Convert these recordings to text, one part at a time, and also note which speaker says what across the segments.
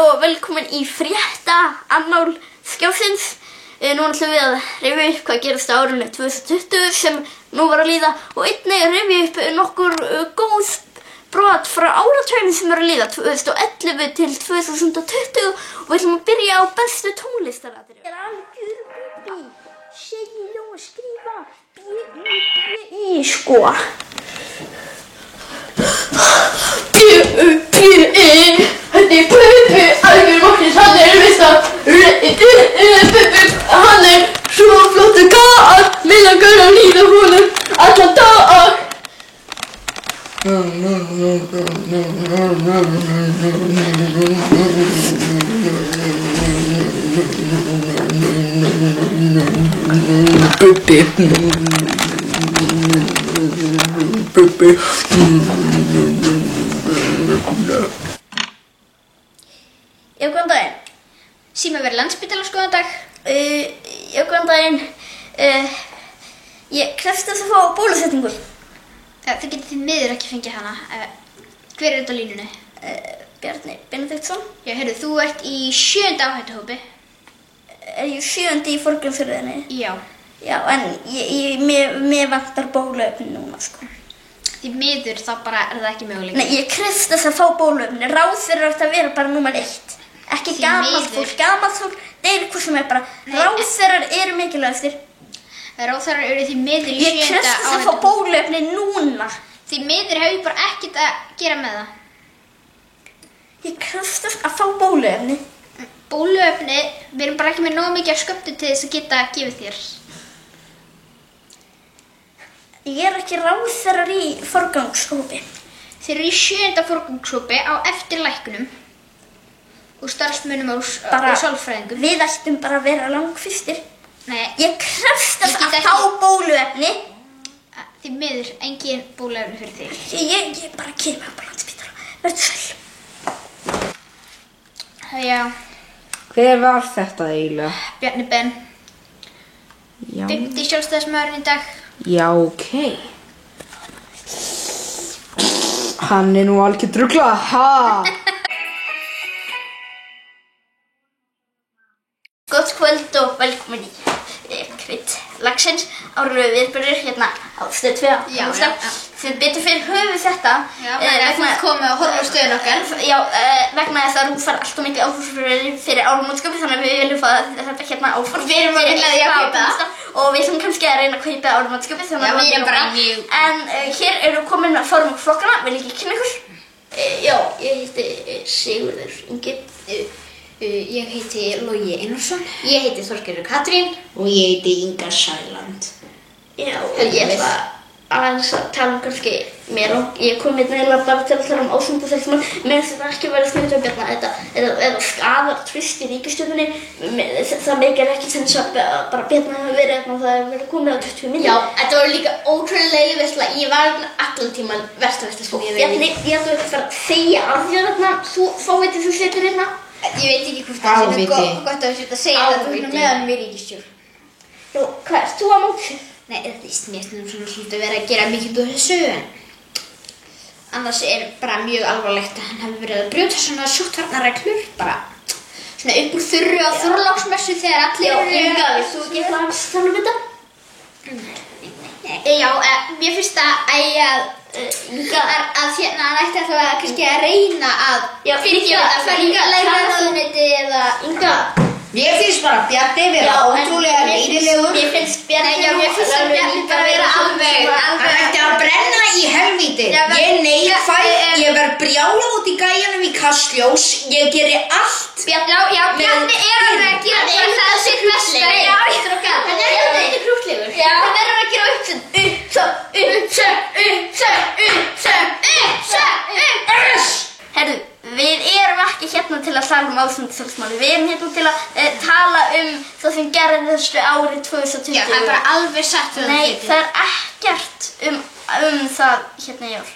Speaker 1: og velkomin í fréttaannál Skjásins. Nú ætlum við að rifja upp hvað gerist á árinu 2020 sem nú var að líða og einnig rifja upp nokkur góð brot frá áratugum sem eru að líða 2011 til 2020 og við ætlum að byrja á bestu tónlistaratriðum. Ég er algjör búbi, segja og skrifa B-U-B-I sko. B-U-B-I, þetta er Bubbi, algjör Martins, hann er hann er svo flottur kall, mig langar að líða honum allan dag. Bubbi. Já, góðan daginn.
Speaker 2: Símaver Landspítala, góðan dag.
Speaker 1: Já, góðan daginn. Ég krefst þess að fá bólusetningu.
Speaker 2: Þið getið því miður ekki fengið hana. Hver er þetta á línunni?
Speaker 1: Bjarni Benediktsson.
Speaker 2: Já, heyrðu, þú ert í 7. áhættuhópi.
Speaker 1: Er ég 7. í forgangsröðinni?
Speaker 2: Já.
Speaker 1: Já, en mér vantar bóluefni núna, sko.
Speaker 2: Því miður þá bara er það ekki möguleik.
Speaker 1: Nei, ég krefst þess að fá bóluefni. Ráðherrar ætti að vera bara númer 1. Ekki gamalt fólk, deyr hvað sem er bara. Ráðherrar eru mikilvægastir.
Speaker 2: Ráðherrar eru því miður í 7.
Speaker 1: Ég krefst þess að fá bóluefni núna.
Speaker 2: Því miður hef ég bara ekkert að gera með það.
Speaker 1: Ég krefst þess að fá bóluefni.
Speaker 2: Bóluefni, við erum bara ekki með nógu mikið af skömmtum til þess að geta gefið þér.
Speaker 1: Ég er ekki ráðherrar í forgangshópi.
Speaker 2: Þeir eru í 7. forgangshópi á eftir læknum og starfsmönnum og sálfræðingum.
Speaker 1: Við ættum bara að vera langfyrstir.
Speaker 2: Nei.
Speaker 1: Ég krefst þess að fá bóluefni.
Speaker 2: Því miður, engin bóluefni fyrir þig.
Speaker 1: Ég bara kemur upp á Landspítala. Vertu sæl.
Speaker 2: Já.
Speaker 3: Hver var þetta eiginlega?
Speaker 2: Bjarni Ben.
Speaker 3: Já.
Speaker 2: 50 sjálfstæðismaðurinn í dag.
Speaker 3: Já, ok. Hann er nú algjör drugla, ha?
Speaker 1: Gott kvöld og velkomin í Krydd lagsins. Árlegu viðburðir hérna á Stöð 2.
Speaker 2: Já.
Speaker 1: Þið betur fyrir höfu þetta.
Speaker 2: Já, vegna þú komið að horfa á stöðun okkar.
Speaker 1: Já, vegna þess að RÚV fær alltaf mikið áfram fyrir áramótaskaup, þannig að við viljum fá þetta hérna áfram.
Speaker 2: Við erum að vilja því að kaupa það.
Speaker 1: Og við ætlum kannski að reyna að kaupa áramótaskaupið, þannig að
Speaker 2: við erum bara mjög.
Speaker 1: En hér eru komin með formúl flokkana, vil ekki kynna ykkur? Já, ég heiti Sigurður Ingi.
Speaker 2: Ég heiti Logi Einarsson.
Speaker 4: Ég heiti Þorgerður Katrín. Og ég heiti Inga Sæland.
Speaker 1: Já, ég ætla aðeins að tala kannski mér og ég kom hérna bara til að tala ásmundarsexmann. Mér finnst þetta ekki verið sniðugt að bjarna eða skadar tvist í ríkisstjórninni. Það meikar ekki sens að bara bjarna hafa verið hérna og það hefur verið komið á 20 mínútur.
Speaker 4: Já, þetta var líka ótrúlega leiðileg veisla. Ég var allan tíman versta sem ég hef verið í.
Speaker 1: Bjarni, ég ætla að fara að segja að því að þarna, þú fávitið þú setur hérna.
Speaker 4: Ég veit ekki hvort það er gott að þetta segja það þú hérna meðan við ríkisstjórn.
Speaker 1: Já, hvað ert þú á móti?
Speaker 4: Nei, þetta er snýstum svona verið að gera mikið úr þessu en annars er bara mjög alvarlegt að hann hefur verið að brjóta svona sóttvarnareglur bara svona upp úr þurru á Þorláksmessu þegar allir eru
Speaker 1: Inga, vilt þú ekki eitthvað að tala um þetta?
Speaker 4: Nei. Já, mér finnst að Inga að hérna hann ætti alltaf að kannski að reyna að fyrirgefa að fara læra ráðuneyti eða
Speaker 1: Inga.
Speaker 3: Mér finnst bara Bjarni vera ótrúlega leiðilegur.
Speaker 1: Mér finnst Bjarni
Speaker 4: bara vera alveg.
Speaker 3: Hann ætti að brenna í helvíti. Ég neikvæð, ég verð brjála út í gæjanum í Kastljós. Ég geri allt.
Speaker 4: Bjarni er alveg að gera það sitt mesta. Já, ég þarf að hann er eitthvað krútlegur. Já, hann verður að gera
Speaker 1: Herru, við erum ekki hérna til að tala um ásmundarsexmáli. Við erum hérna til að tala um það sem gerðist árið 2020.
Speaker 4: Já, það er bara alveg satt.
Speaker 1: Nei, það er ekkert um það hérna í ár.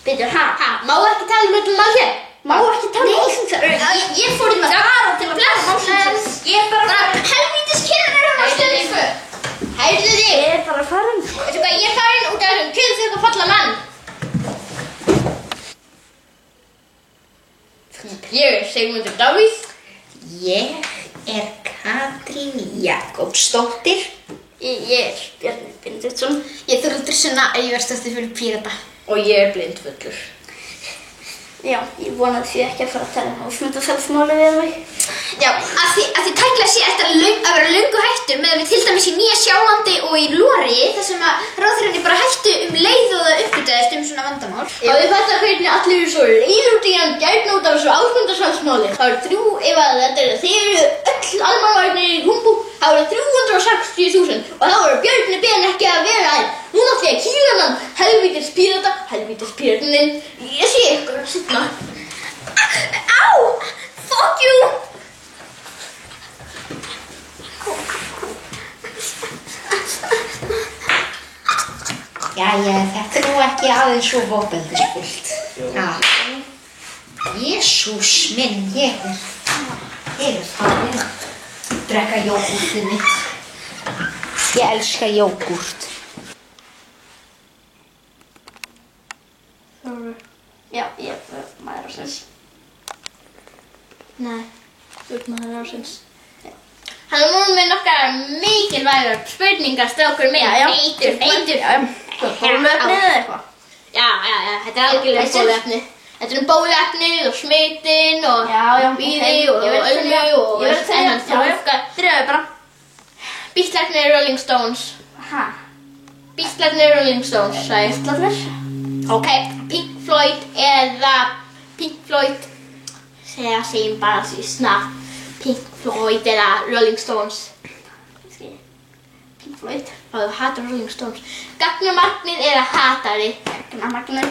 Speaker 1: Bíddu,
Speaker 4: Má ekki tala um þetta mál hér?
Speaker 1: Má ekki tala um ásmundarsexmáli?
Speaker 4: Ég fór hérna
Speaker 1: bara til að tala um ásmundarsexmáli.
Speaker 4: Ég er bara helvítis kynnar á Stöð 2. Hættu þig.
Speaker 1: Ég er bara farin.
Speaker 4: Veistu hvað, ég er farin út af þessum kynþjóka falla mann.
Speaker 1: Ég er
Speaker 4: Sigmundur Davíð.
Speaker 3: Ég Katrín Jakobsdóttir.
Speaker 1: Ég Bjarni Benediktsson.
Speaker 2: Ég Þórhildur Sunna Eyjólfsdóttir fyrir Pírata.
Speaker 4: Og ég blindfullur.
Speaker 1: Já, ég vonaði því ekki að fara að tala ásmundarsálsmáli við mig.
Speaker 2: Já, af því tæknilega sé þetta að vera löngu hættur með við til dæmis í Nýja-Sjálandi og í Lóri þar sem að ráðherrarnir bara hættu leið og það uppgötaðist svona vandamál.
Speaker 4: Hafið þetta hvernig allir eru svo leiður út í hann gætna út af þessu ásmundarsálsmáli. Það eru ef að þetta þið eru öll almannavarnir í Húmbú, það eru 360.000 og þá eru Bjarni Ben ekki að vera að núna ætla ég að kýla hann helvítis pírataninn. Ég sé ykkur seinna.
Speaker 2: Á! Fuck you!
Speaker 3: Jæja, þetta nú ekki aðeins svo ofbeldisfullt. Já. Jesús minn, ég er farin að drekka jógúrtið mitt. Ég elska jógúrt.
Speaker 1: Já, ég maður ásins.
Speaker 4: Nei, þú ert maður ársins. Hann er núna með nokkar mikilvægar spurningar strákur minn. Eitur.
Speaker 1: Bóluefnið eða eitthvað?
Speaker 4: Já, þetta er algjörlega bóluefni. Þetta er bóluefnið og smitin og víði og ölmu og ennan þjóðgar.
Speaker 1: Byrjaðu bara.
Speaker 4: Bítlarnir Rolling Stones.
Speaker 1: Hæ?
Speaker 4: Bítlarnir Rolling Stones, sagði.
Speaker 1: Bítlarnir?
Speaker 4: Ok, Pink Floyd segjum bara því snabbt Pink Floyd eða Rolling Stones.
Speaker 1: Pink Floyd.
Speaker 4: Og þú hatar Rolling Stones. Gagnamagnið eða hatari?
Speaker 1: Gagnamagnið.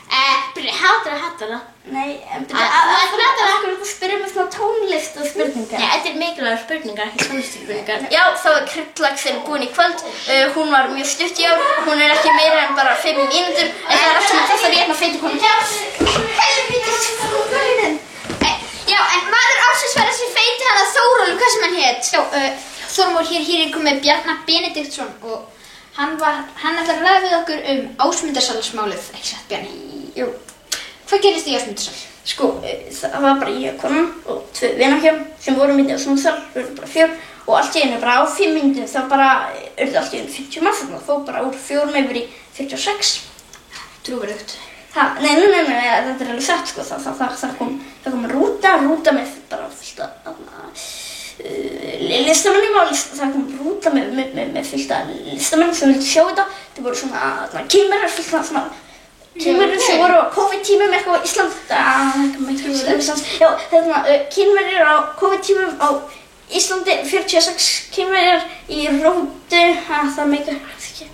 Speaker 4: Hatar að hatara?
Speaker 1: Nei,
Speaker 4: Akkur
Speaker 1: þú spyrir með svona tónlist og spurningar.
Speaker 4: Nei, þetta er mikilvægar spurningar, ekki tónlistarspurningar.
Speaker 1: Já, þá Kryddlax búin í kvöld. Hún var mjög stutt í ár. Hún er ekki meira en bara 5 mínútur. En það er allt sem þessar ég að feita konum.
Speaker 2: Helvítis fólkurinn. Já, en maður ársins var þessi feiti hana Þórólfur, hvað sem hann hét. Já, Þormór hér er komið Bjarni Benediktsson og hann ætlar að ræða við okkur ásmundarsálsmálið, ekki satt Bjarni?
Speaker 1: Jú.
Speaker 2: Hvað gerist í ásmundarsál?
Speaker 1: Sko, það var bara ég og konan og 2 vinahjón sem voru myndið á ásmundarsál, við vorum bara 4 og allt í einu bara á 5 mínútum þá bara urðu allt í einu 50 manns og þó bara úr 4 yfir í 46.
Speaker 2: Trúverðugt.
Speaker 1: Nei, þetta er alveg satt sko, það kom rúta með bara fullt af listamenn í mál, það kom rúta með fullt af listamenn sem vildi sjá þetta. Það voru svona kynverjar, fullt af svona kynverjar sem voru á COVID-tímum eitthvað á Ísland. Já, það er svona kynverjar á COVID-tímum á Íslandi, 46 kynverjar í rútu, það meikar ekki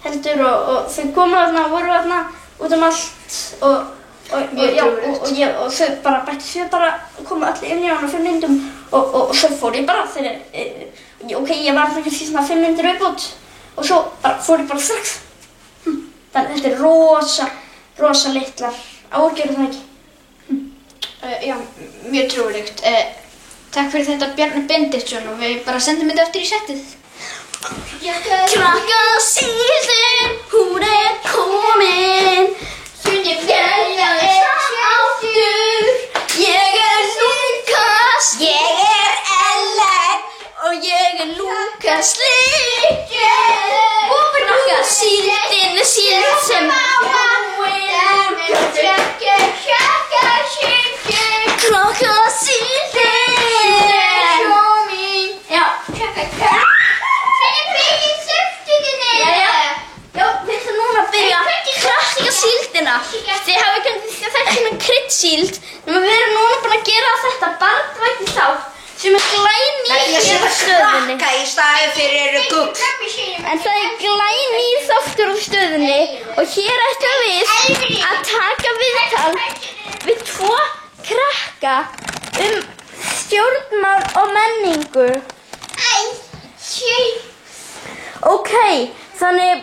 Speaker 1: heldur og þau komu þarna og voru þarna út allt og þau bara bætti sér bara komu allir inn í hana 5 mínútum og svo fór ég bara þegar ég var kannski svona 5 mínútur uppbútt og svo fór ég bara strax. Þannig þetta er rosa litlar ágjörðu það ekki.
Speaker 2: Já, mjög trúverðugt. Takk fyrir þetta Bjarni Benediktsson og við bara sendum þetta eftir í settið.
Speaker 1: Krakkasíldin, hún er komin. Sunni fjallið aftur. Ég er Lukas.
Speaker 3: Ég er Ellen.
Speaker 1: Og ég er Lukas líka. Krakkasíldin er síld sem Krakkasíldin. Já. Krakkasíldina. Þið hafið kannski þekkt hérna kryddsíld nema við erum núna búin að gera þetta barnvænni þátt sem er glænýr hér á stöðinni.
Speaker 3: Krakka í staði fyrir gull.
Speaker 1: En það er glænýr þáttur á stöðinni og hér ætlum við að taka viðtal við 2 krakka stjórnmál og menningu. Ok, þannig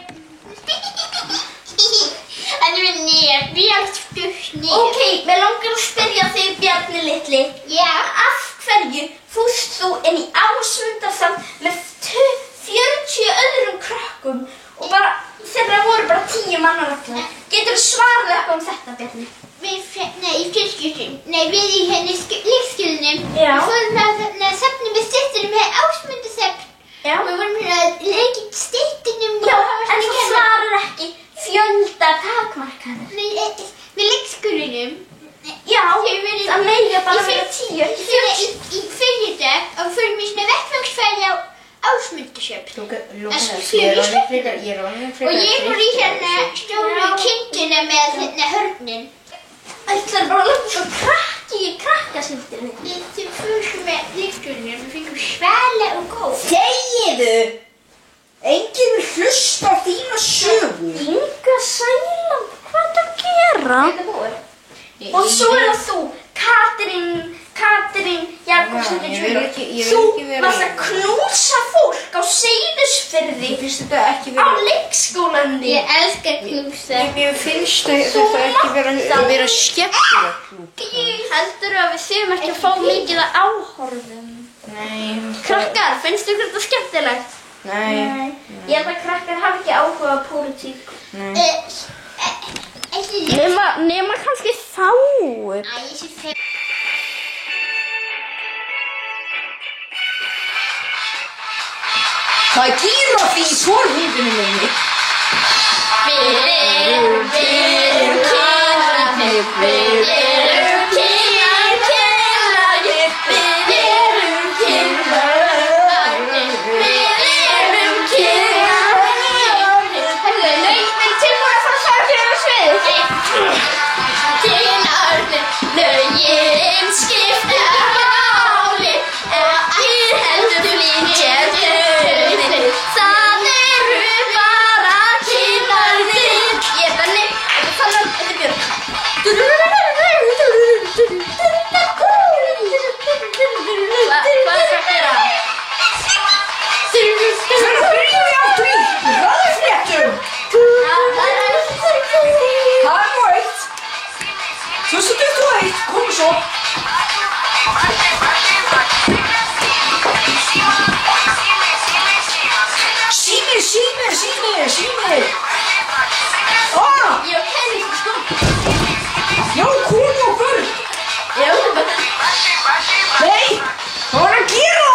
Speaker 1: Ok, mér langar að spyrja þig Bjarni litli.
Speaker 2: Já.
Speaker 1: Af hverju fórst þú inn í Ásmundarsal með 40 öðrum krökkum og bara þeirra voru bara 10 manna reglur? Geturðu svarað eitthvað þetta Bjarni?
Speaker 2: Við við í henni leikskólanum.
Speaker 1: Já.
Speaker 2: Við fórum að safna með styttunum með Ásmundarsafn.
Speaker 1: Já.
Speaker 2: Og við vorum að leika í styttunum.
Speaker 1: Já, en þú svarar ekki fjölda takmarkanir.
Speaker 2: Nei, með leikskólanum.
Speaker 1: Já, það mega bara vera 10, ekki 40.
Speaker 2: Í fyrridag og við fórum í svona vettvangsfæri á Ásmundarsafn.
Speaker 3: Ég er alveg frekar.
Speaker 2: Og ég fór í hérna stóru kindina með hérna hörnin.
Speaker 1: Ætlar bara að löpa svo krakki í krakkasýndinni.
Speaker 2: Við fórum með leikskólanum og við fengum svala og góð.
Speaker 3: Þegiðu! Enginn vil hlusta á þína sögu.
Speaker 1: Inga Sæland, hvað er það að gera? Og svo er það þú, Katrín Jakobsdóttir. Þú varst að knúsa fólk á Seyðisfirði á leikskólanum.
Speaker 2: Ég elskar knúsa.
Speaker 3: Mér finnst þetta ekki vera skemmtilegt.
Speaker 1: Heldurðu að við séum ekki að fá mikið af áhorfum?
Speaker 3: Nei.
Speaker 1: Krakkar, finnst ykkur þetta skemmtilegt?
Speaker 3: Nei.
Speaker 1: Ég held að krakkar hafi ekki áhuga á pólitík.
Speaker 2: Æ,
Speaker 1: Nema kannski þá.
Speaker 2: ég sé fyrir.
Speaker 3: Það er gíraffi í forhúðinu minni.
Speaker 1: Við erum kynarnir, við erum kynarnir, við erum kynarnir, við erum kynarnir.
Speaker 2: Herðu, lögin tilbúin að fara að fara fyrir á svið.
Speaker 1: Kynarnir, lögin skipta máli, ekki heldur flytja þau. Það eru bara kynarnir. Ég er Benni, þetta er Björn. Hvað er það að gera?
Speaker 3: Hvernig byrjum við aftur í hraðfréttum? Það er nú eitt. 2021, komu svo. Sími.
Speaker 1: Ég og Kenny sem skóla.
Speaker 3: Já, konu og börn.
Speaker 1: Já.
Speaker 3: Nei, hvað var að gera?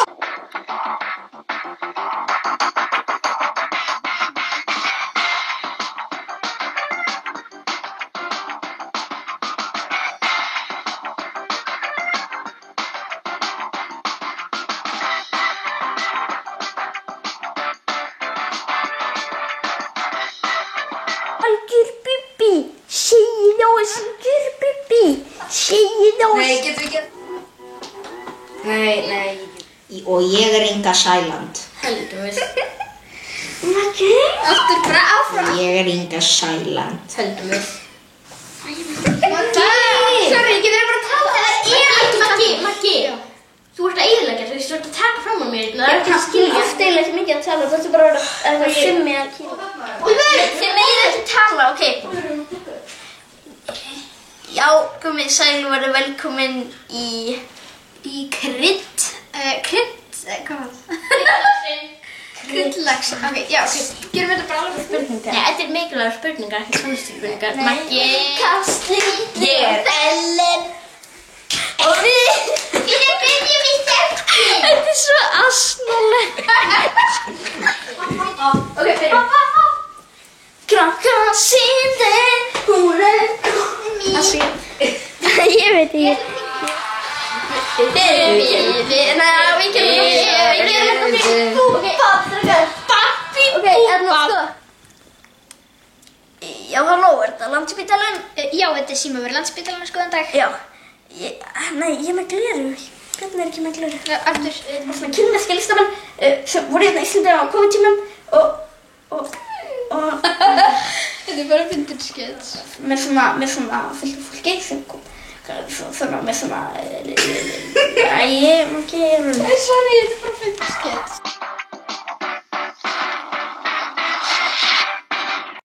Speaker 1: Algjör Bubbi, segið á algjör Bubbi, segið á
Speaker 3: Nei, getum við ekki. Nei. Og ég er Inga Sæland.
Speaker 1: Heldur við.
Speaker 2: Aftur bara áfram.
Speaker 3: Ég er Inga Sæland.
Speaker 1: Heldur við.
Speaker 2: Sorry, getur við bara að tala?
Speaker 1: Maggi, þú ert að eyðileggja þú ert að taka fram á mér. Það er ekki að skilja. Oft eiginlega ekki mikið að tala, þetta er bara að simmi að kýra. Þið megið ekki tala, ok. Já, komið sæl og verið velkomin í krydd.
Speaker 2: Hvað var það? Kryddlax. Ok, já, ok. Gerum við þetta bara alveg spurningar?
Speaker 1: Nei, þetta er mikilvægur spurningar, ekki svona spurningar. Maggi, Kastli, ég er Ellen. Og við
Speaker 2: byrjum í þekki.
Speaker 1: Þetta er svo asnalegt.
Speaker 2: Ok, byrjum.
Speaker 1: Krakkasýndi, hún er mín. Ég veit ekki. Við gerum þetta. Pappi. Ok, sko. Já, halló, er þetta Landsspítalinn?
Speaker 2: Já, þetta er Síma verið Landsspítalinn, skoðan dag.
Speaker 1: Já. Nei, ég er með gleru. Hvernig er ekki með gleru?
Speaker 2: Aftur.
Speaker 1: Það var svona kínverskir listamenn sem voru hérna í Íslandi á COVID-tímum og
Speaker 2: Þetta er bara fyndin skets.
Speaker 1: með svona fullt af fólki sem kom svona með svona Æ, ég má ekki
Speaker 2: Sorry, þetta er bara fyndin skets.